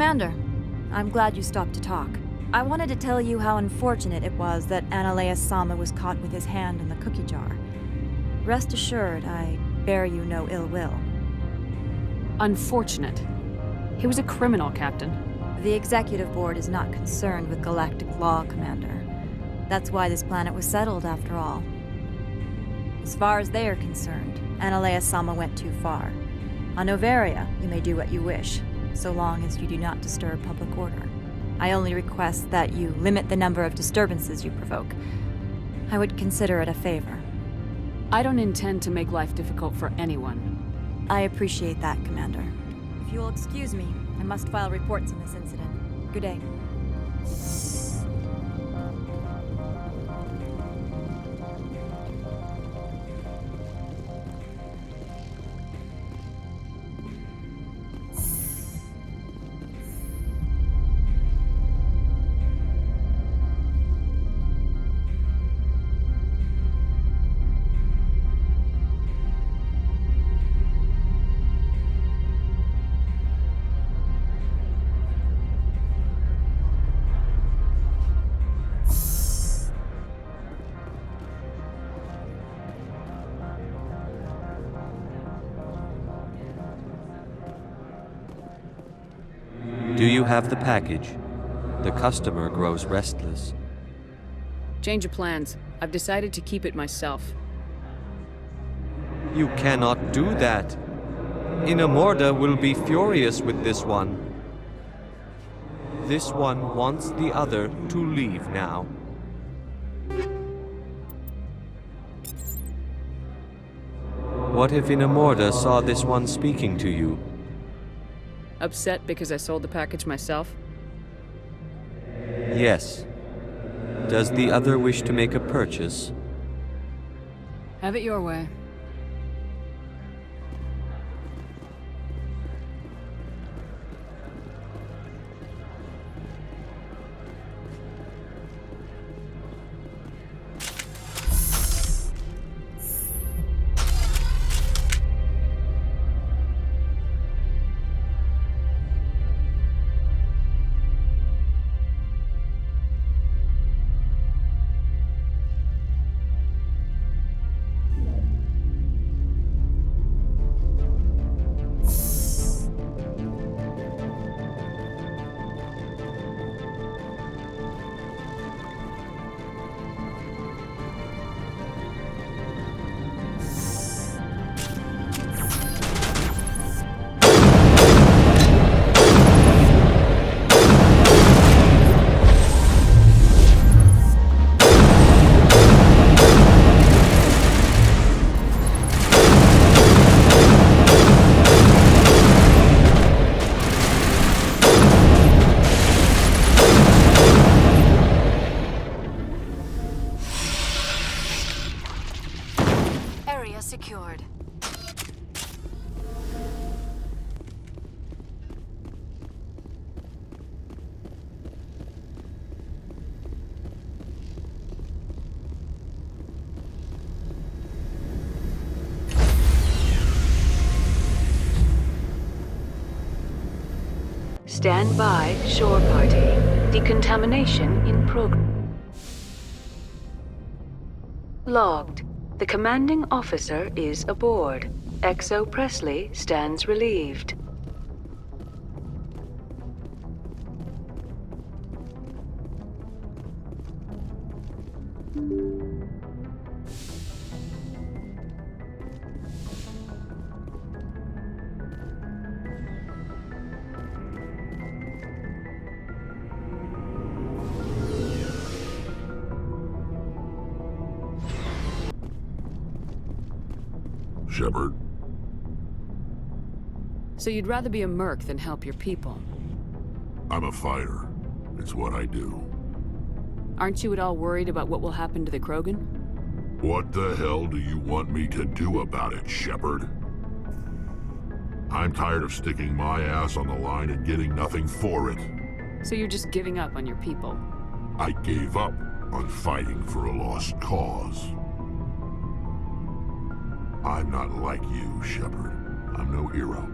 Commander, I'm glad you stopped to talk. I wanted to tell you how unfortunate it was that Analea-sama was caught with his hand in the cookie jar. Rest assured, I bear you no ill will. Unfortunate? He was a criminal, Captain. The Executive Board is not concerned with galactic law, Commander. That's why this planet was settled, after all. As far as they are concerned, Analea-sama went too far. On Noveria, you may do what you wish, so long as you do not disturb public order. I only request that you limit the number of disturbances you provoke. I would consider it a favor. I don't intend to make life difficult for anyone. I appreciate that, Commander. If you will excuse me, I must file reports on this incident. Good day. Do you have the package? The customer grows restless. Change of plans. I've decided to keep it myself. You cannot do that. Inamorda will be furious with this one. This one wants the other to leave now. What if Inamorda saw this one speaking to you? Upset because I sold the package myself? Yes. Does the other wish to make a purchase? Have it your way. Secured. Stand by, shore party. Decontamination in progress. Logged. The commanding officer is aboard. XO Presley stands relieved. Shepard? So you'd rather be a merc than help your people? I'm a fighter. It's what I do. Aren't you at all worried about what will happen to the Krogan? What the hell do you want me to do about it, Shepard? I'm tired of sticking my ass on the line and getting nothing for it. So you're just giving up on your people? I gave up on fighting for a lost cause. I'm not like you, Shepard. I'm no hero.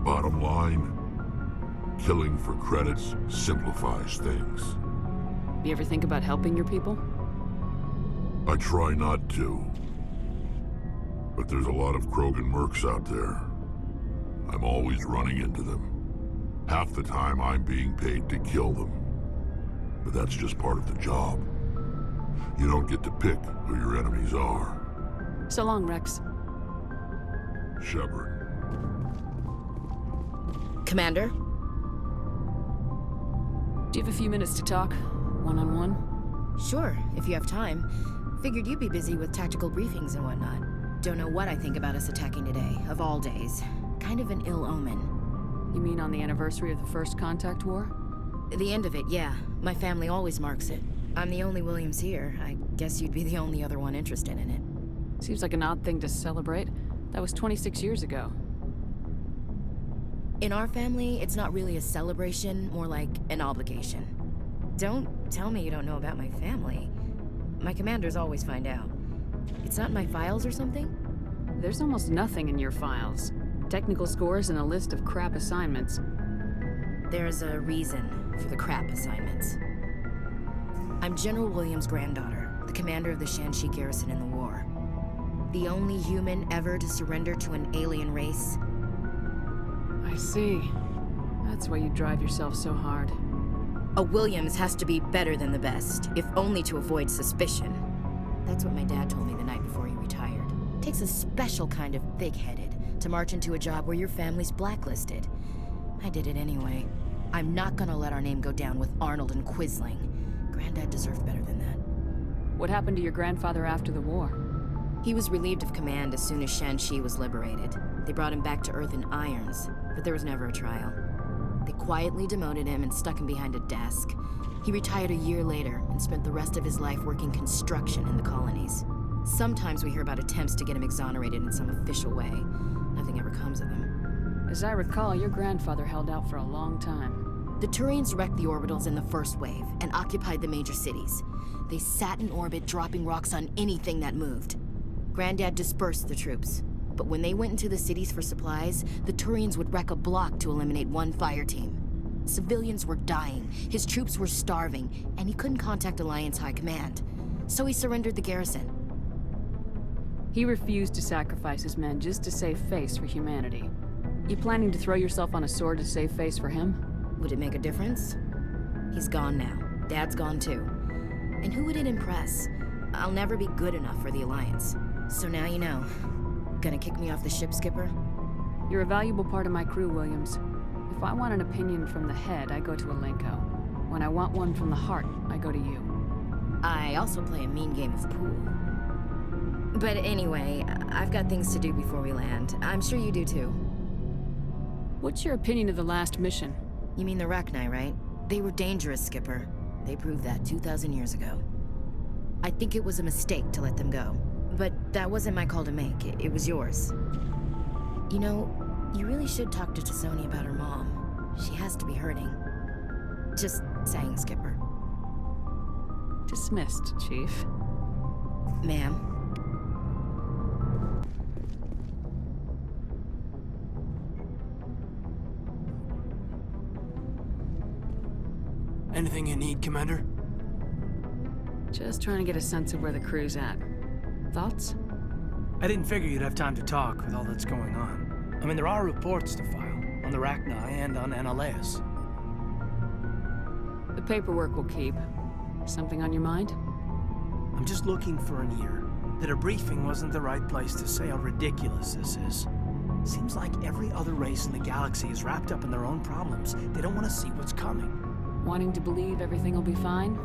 Bottom line, killing for credits simplifies things. You ever think about helping your people? I try not to. But there's a lot of Krogan mercs out there. I'm always running into them. Half the time I'm being paid to kill them. But that's just part of the job. You don't get to pick who your enemies are. So long, Rex. Shepard. Commander? Do you have a few minutes to talk? One-on-one? Sure, if you have time. Figured you'd be busy with tactical briefings and whatnot. Don't know what I think about us attacking today, of all days. Kind of an ill omen. You mean on the anniversary of the First Contact War? The end of it, yeah. My family always marks it. I'm the only Williams here. I guess you'd be the only other one interested in it. Seems like an odd thing to celebrate. That was 26 years ago. In our family, it's not really a celebration, more like an obligation. Don't tell me you don't know about my family. My commanders always find out. It's not in my files or something? There's almost nothing in your files. Technical scores and a list of crap assignments. There's a reason for the crap assignments. I'm General Williams' granddaughter, the commander of the Shanxi garrison in the war. The only human ever to surrender to an alien race. I see. That's why you drive yourself so hard. A Williams has to be better than the best, if only to avoid suspicion. That's what my dad told me the night before he retired. Takes a special kind of thick-headed to march into a job where your family's blacklisted. I did it anyway. I'm not gonna let our name go down with Arnold and Quisling. Granddad deserved better than that. What happened to your grandfather after the war? He was relieved of command as soon as Shanxi was liberated. They brought him back to Earth in irons, but there was never a trial. They quietly demoted him and stuck him behind a desk. He retired a year later and spent the rest of his life working construction in the colonies. Sometimes we hear about attempts to get him exonerated in some official way. Nothing ever comes of them. As I recall, your grandfather held out for a long time. The Turians wrecked the orbitals in the first wave and occupied the major cities. They sat in orbit, dropping rocks on anything that moved. Granddad dispersed the troops, but when they went into the cities for supplies, the Turians would wreck a block to eliminate one fire team. Civilians were dying, his troops were starving, and he couldn't contact Alliance High Command. So he surrendered the garrison. He refused to sacrifice his men just to save face for humanity. You planning to throw yourself on a sword to save face for him? Would it make a difference? He's gone now. Dad's gone too. And who would it impress? I'll never be good enough for the Alliance. So now you know. Gonna kick me off the ship, Skipper? You're a valuable part of my crew, Williams. If I want an opinion from the head, I go to Alenko. When I want one from the heart, I go to you. I also play a mean game of pool. But anyway, I've got things to do before we land. I'm sure you do too. What's your opinion of the last mission? You mean the Rachni, right? They were dangerous, Skipper. They proved that 2,000 years ago. I think it was a mistake to let them go. But that wasn't my call to make. It was yours. You know, you really should talk to T'Soni about her mom. She has to be hurting. Just saying, Skipper. Dismissed, Chief. Ma'am. Anything you need, Commander? Just trying to get a sense of where the crew's at. Thoughts? I didn't figure you'd have time to talk with all that's going on. I mean, there are reports to file, on the Rachni and on Analeus. The paperwork will keep. Something on your mind? I'm just looking for an ear. That a briefing wasn't the right place to say how ridiculous this is. Seems like every other race in the galaxy is wrapped up in their own problems. They don't want to see what's coming. Wanting to believe everything will be fine?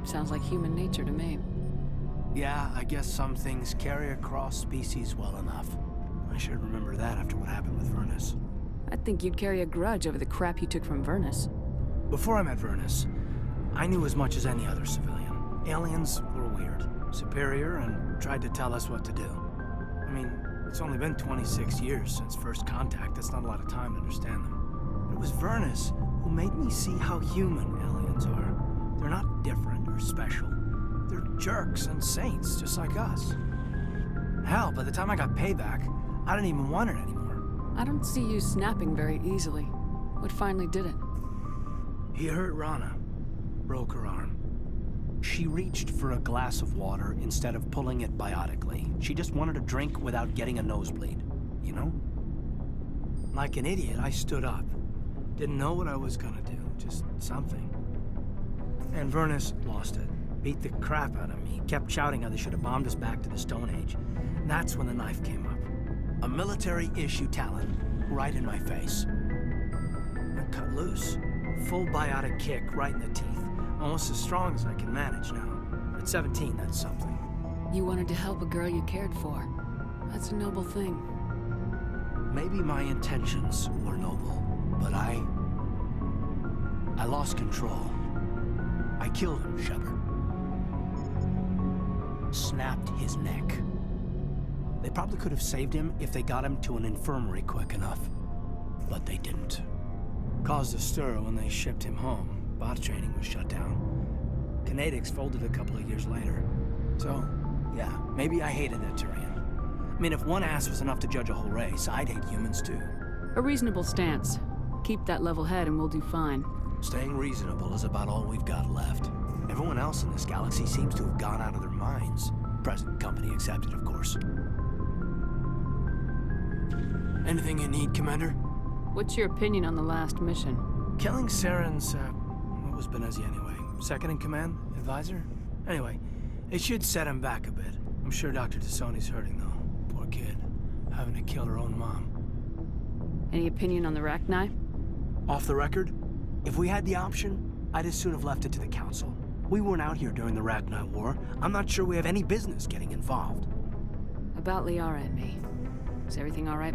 Sounds like human nature to me. Yeah, I guess some things carry across species well enough. I should remember that after what happened with Vernus. I think you'd carry a grudge over the crap you took from Vernus. Before I met Vernus, I knew as much as any other civilian. Aliens were weird, superior, and tried to tell us what to do. I mean, it's only been 26 years since first contact. That's not a lot of time to understand them. But it was Vernus who made me see how human aliens are. They're not different or special. They're jerks and saints, just like us. Hell, by the time I got payback, I didn't even want it anymore. I don't see you snapping very easily. What finally did it? He hurt Rana. Broke her arm. She reached for a glass of water instead of pulling it biotically. She just wanted a drink without getting a nosebleed, you know? Like an idiot, I stood up. Didn't know what I was gonna do, just something. And Vernus lost it. Beat the crap out of me. Kept shouting how they should have bombed us back to the Stone Age. And that's when the knife came up. A military-issue talon, right in my face. I cut loose. Full biotic kick right in the teeth. Almost as strong as I can manage now. At 17, that's something. You wanted to help a girl you cared for. That's a noble thing. Maybe my intentions were noble, but I lost control. I killed him, Shepard. Snapped his neck. They probably could have saved him if they got him to an infirmary quick enough. But they didn't. Caused a stir when they shipped him home. Bot training was shut down. Kinetics folded a couple of years later. So, yeah, maybe I hated that Turian. I mean, if one ass was enough to judge a whole race, I'd hate humans too. A reasonable stance. Keep that level head and we'll do fine. Staying reasonable is about all we've got left. Everyone else in this galaxy seems to have gone out of their minds. Present company accepted, of course. Anything you need, Commander? What's your opinion on the last mission? Killing Saren's, what was Benezia anyway? Second in command? Advisor? Anyway, it should set him back a bit. I'm sure Dr. Tassoni's hurting, though. Poor kid. Having to kill her own mom. Any opinion on the Rachni? Off the record, if we had the option, I'd as soon have left it to the Council. We weren't out here during the Rachni War. I'm not sure we have any business getting involved. About Liara and me. Is everything all right?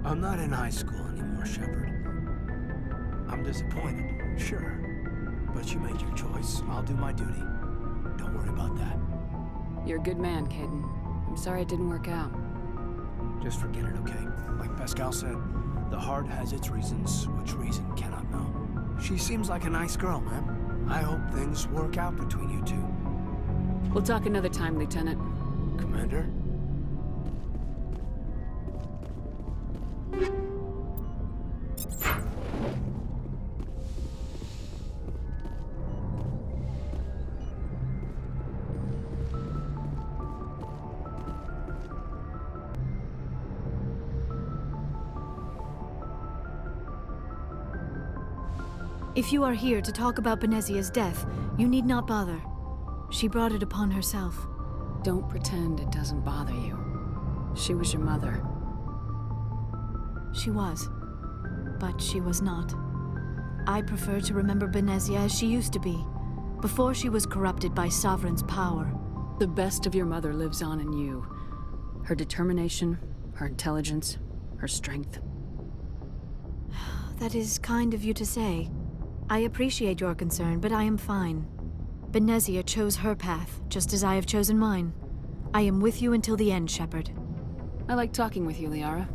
I'm not in high school anymore, Shepard. I'm disappointed, sure. But you made your choice. I'll do my duty. Don't worry about that. You're a good man, Caden. I'm sorry it didn't work out. Just forget it, okay? Like Pascal said, the heart has its reasons, which reason cannot know. She seems like a nice girl, man. I hope things work out between you two. We'll talk another time, Lieutenant. Commander? If you are here to talk about Benezia's death, you need not bother. She brought it upon herself. Don't pretend it doesn't bother you. She was your mother. She was. But she was not. I prefer to remember Benezia as she used to be, before she was corrupted by Sovereign's power. The best of your mother lives on in you. Her determination, her intelligence, her strength. That is kind of you to say. I appreciate your concern, but I am fine. Benezia chose her path, just as I have chosen mine. I am with you until the end, Shepard. I like talking with you, Liara.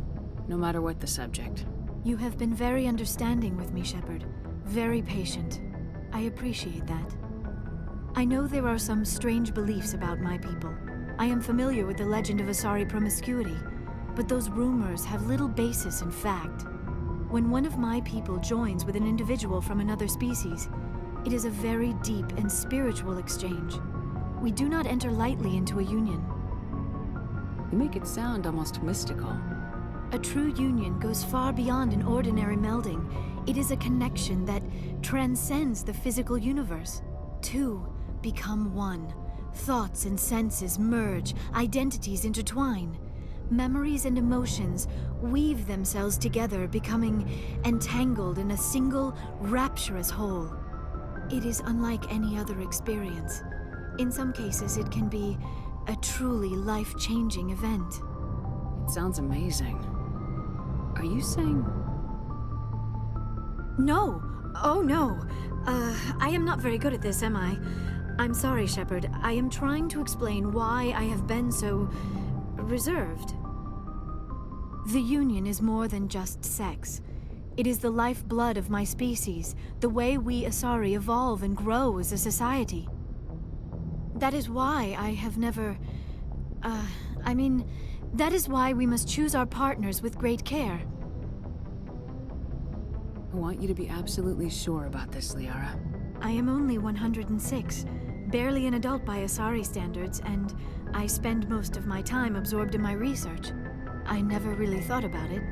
No matter what the subject. You have been very understanding with me, Shepard. Very patient. I appreciate that. I know there are some strange beliefs about my people. I am familiar with the legend of Asari promiscuity, but those rumors have little basis in fact. When one of my people joins with an individual from another species, it is a very deep and spiritual exchange. We do not enter lightly into a union. You make it sound almost mystical. A true union goes far beyond an ordinary melding. It is a connection that transcends the physical universe. Two become one. Thoughts and senses merge, identities intertwine. Memories and emotions weave themselves together, becoming entangled in a single, rapturous whole. It is unlike any other experience. In some cases, it can be a truly life-changing event. It sounds amazing. Are you saying... No! Oh, no! I am not very good at this, am I? I'm sorry, Shepard. I am trying to explain why I have been so... reserved. The Union is more than just sex. It is the lifeblood of my species, the way we Asari evolve and grow as a society. That is why I have never... That is why we must choose our partners with great care. I want you to be absolutely sure about this, Liara. I am only 106, barely an adult by Asari standards, and I spend most of my time absorbed in my research. I never really thought about it.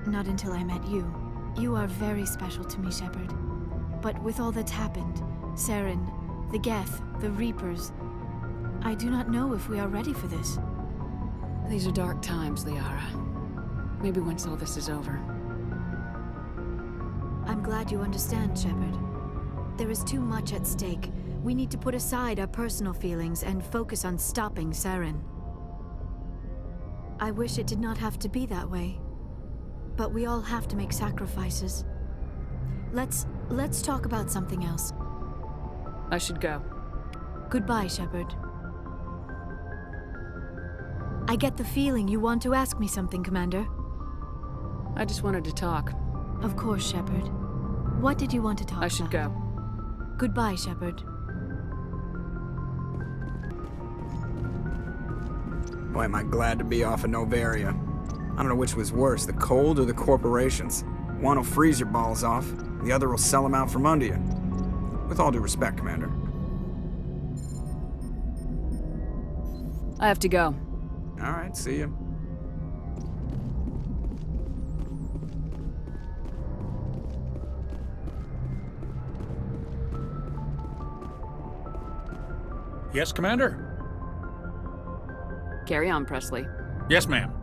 Not until I met you. You are very special to me, Shepard. But with all that's happened, Saren, the Geth, the Reapers, I do not know if we are ready for this. These are dark times, Liara. Maybe once all this is over. I'm glad you understand, Shepard. There is too much at stake. We need to put aside our personal feelings and focus on stopping Saren. I wish it did not have to be that way. But we all have to make sacrifices. Let's talk about something else. I should go. Goodbye, Shepard. I get the feeling you want to ask me something, Commander. I just wanted to talk. Of course, Shepard. What did you want to talk about? I should go. Goodbye, Shepard. Boy, am I glad to be off of Noveria. I don't know which was worse, the cold or the corporations. One will freeze your balls off, the other will sell them out from under you. With all due respect, Commander. I have to go. All right, see you. Yes, Commander? Carry on, Presley. Yes, ma'am.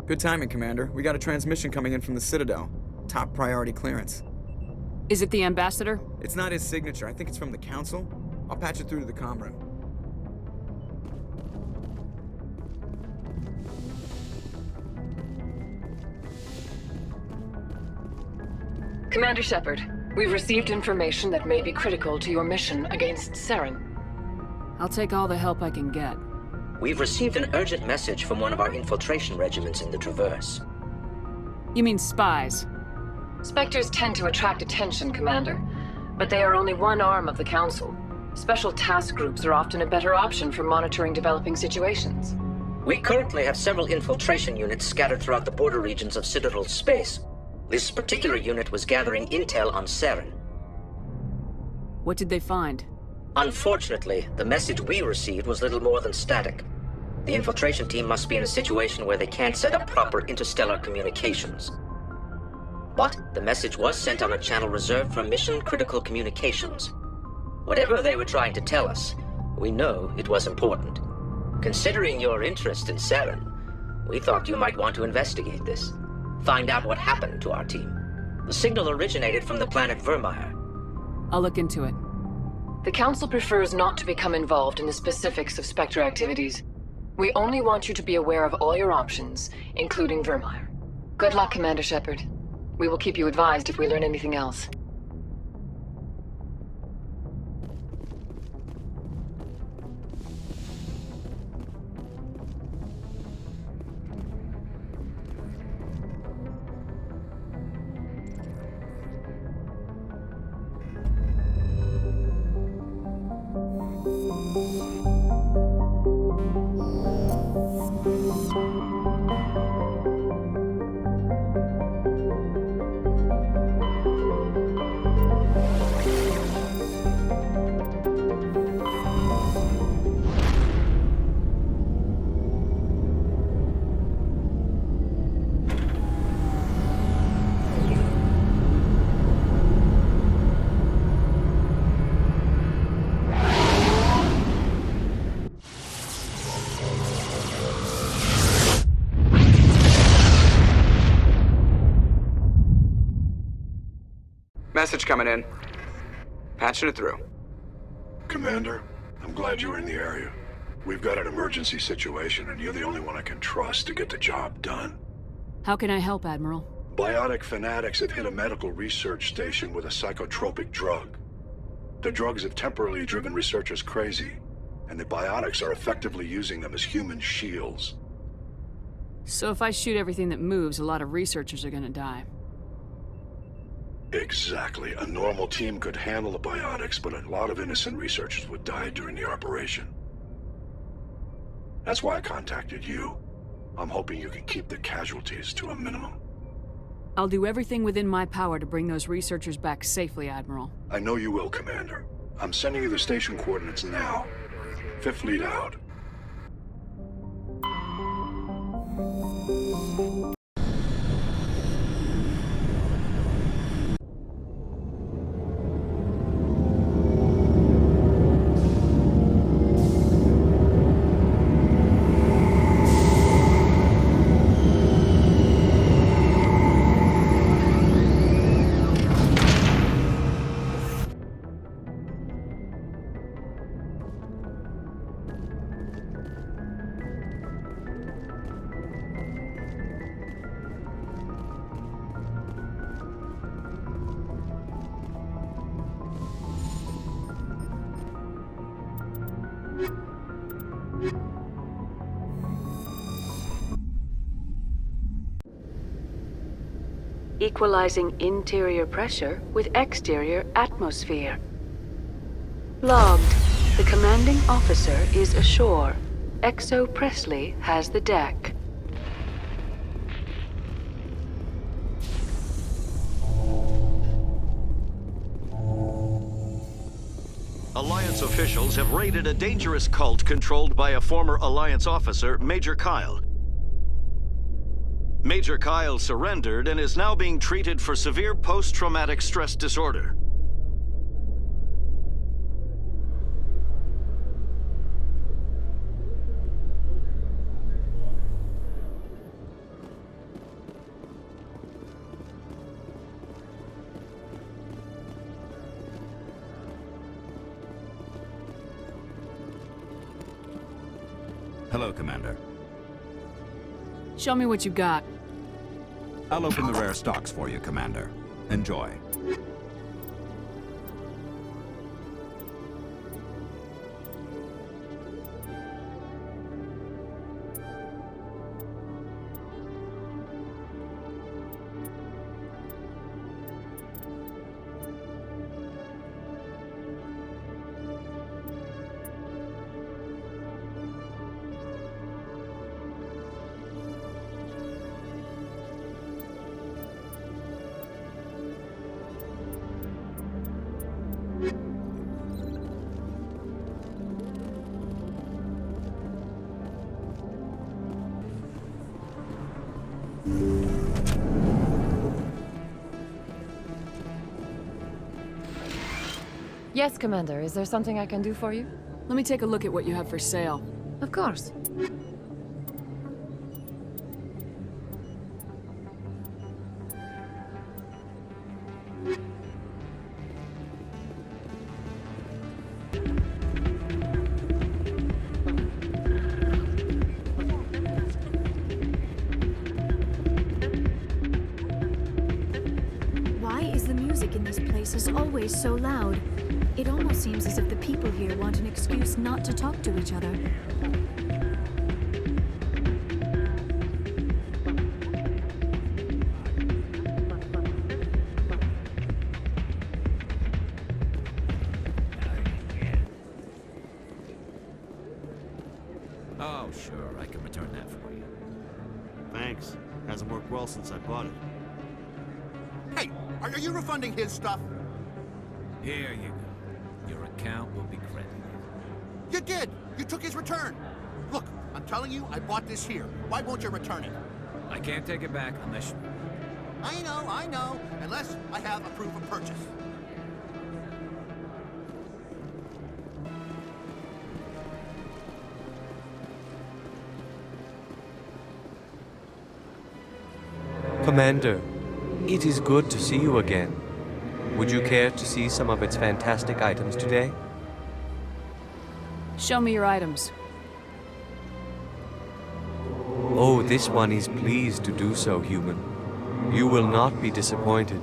Good timing, Commander. We got a transmission coming in from the Citadel. Top priority clearance. Is it the Ambassador? It's not his signature. I think it's from the Council. I'll patch it through to the comm room. Commander Shepard, we've received information that may be critical to your mission against Saren. I'll take all the help I can get. We've received an urgent message from one of our infiltration regiments in the Traverse. You mean spies? Spectres tend to attract attention, Commander, but they are only one arm of the Council. Special task groups are often a better option for monitoring developing situations. We currently have several infiltration units scattered throughout the border regions of Citadel space. This particular unit was gathering intel on Saren. What did they find? Unfortunately, the message we received was little more than static. The infiltration team must be in a situation where they can't set up proper interstellar communications. But the message was sent on a channel reserved for mission-critical communications. Whatever they were trying to tell us, we know it was important. Considering your interest in Saren, we thought you might want to investigate this. Find out what happened to our team. The signal originated from the planet Vermeer. I'll look into it. The Council prefers not to become involved in the specifics of Spectre activities. We only want you to be aware of all your options, including Vermeer. Good luck, Commander Shepard. We will keep you advised if we learn anything else. Message coming in. Patching it through. Commander, I'm glad you were in the area. We've got an emergency situation, and you're the only one I can trust to get the job done. How can I help, Admiral? Biotic fanatics have hit a medical research station with a psychotropic drug. The drugs have temporarily driven researchers crazy, and the biotics are effectively using them as human shields. So if I shoot everything that moves, a lot of researchers are gonna die. Exactly. A normal team could handle the biotics, but a lot of innocent researchers would die during the operation. That's why I contacted you. I'm hoping you can keep the casualties to a minimum. I'll do everything within my power to bring those researchers back safely, Admiral. I know you will, Commander. I'm sending you the station coordinates now. Fifth lead out. Equalizing interior pressure with exterior atmosphere. Logged. The commanding officer is ashore. Exo Presley has the deck. Alliance officials have raided a dangerous cult controlled by a former Alliance officer, Major Kyle. Major Kyle surrendered and is now being treated for severe post-traumatic stress disorder. Hello, Commander. Show me what you got. I'll open the rare stocks for you, Commander. Enjoy. Yes, Commander. Is there something I can do for you? Let me take a look at what you have for sale. Of course. Why is the music in this place always so loud? It almost seems as if the people here want an excuse not to talk to each other. Oh, sure, I can return that for you. Thanks. Hasn't worked well since I bought it. Hey, are you refunding his stuff? Here you go. Your account will be credited. You did! You took his return! Look, I'm telling you, I bought this here. Why won't you return it? I can't take it back unless you... I know. Unless I have a proof of purchase. Commander, it is good to see you again. Would you care to see some of its fantastic items today? Show me your items. Oh, this one is pleased to do so, human. You will not be disappointed.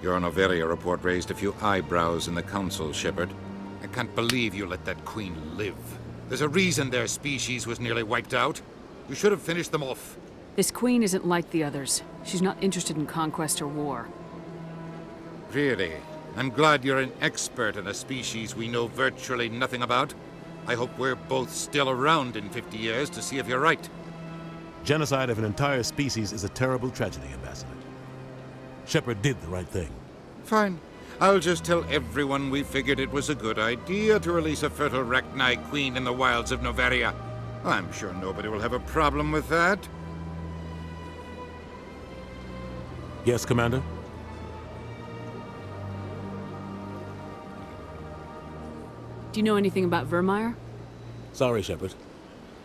Your Noveria report raised a few eyebrows in the Council, Shepard. I can't believe you let that queen live. There's a reason their species was nearly wiped out. You should have finished them off. This queen isn't like the others. She's not interested in conquest or war. Really? I'm glad you're an expert in a species we know virtually nothing about. I hope we're both still around in 50 years to see if you're right. Genocide of an entire species is a terrible tragedy, Ambassador. Shepard did the right thing. Fine. I'll just tell everyone we figured it was a good idea to release a fertile Rachni queen in the wilds of Noveria. I'm sure nobody will have a problem with that. Yes, Commander? Do you know anything about Vermeer? Sorry, Shepard.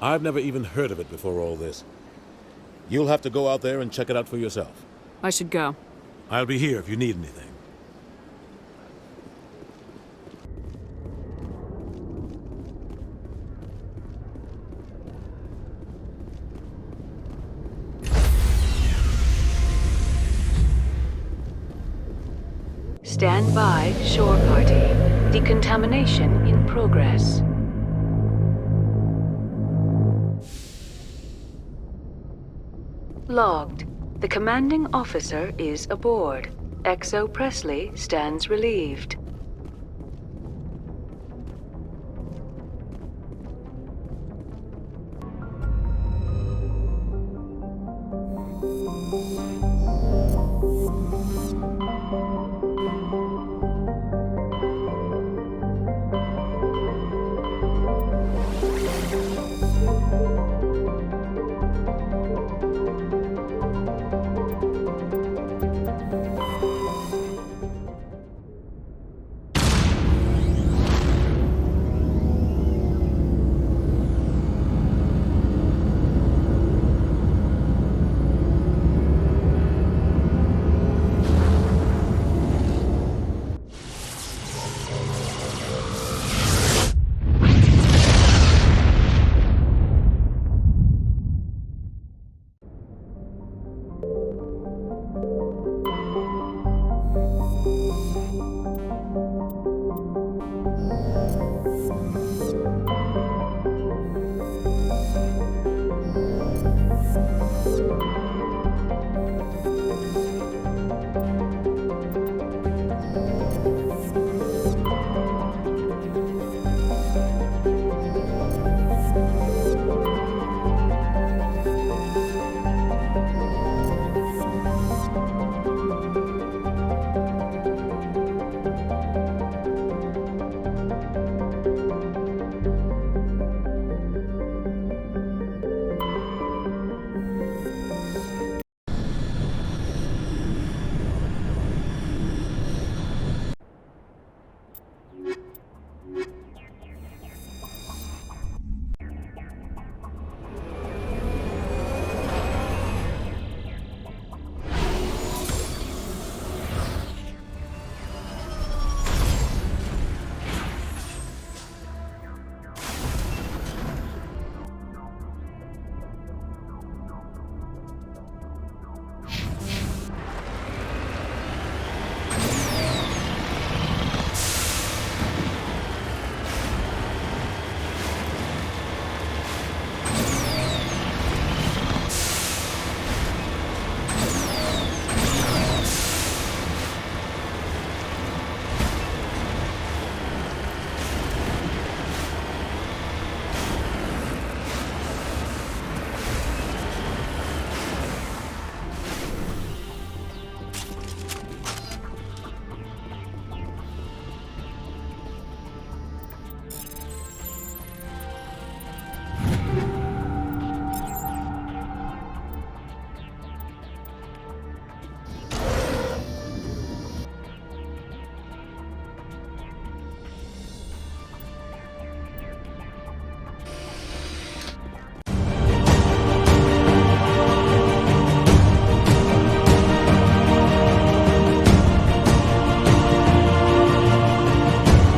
I've never even heard of it before all this. You'll have to go out there and check it out for yourself. I should go. I'll be here if you need anything. Stand by, shore party. Decontamination in progress. Logged. The commanding officer is aboard. XO Presley stands relieved.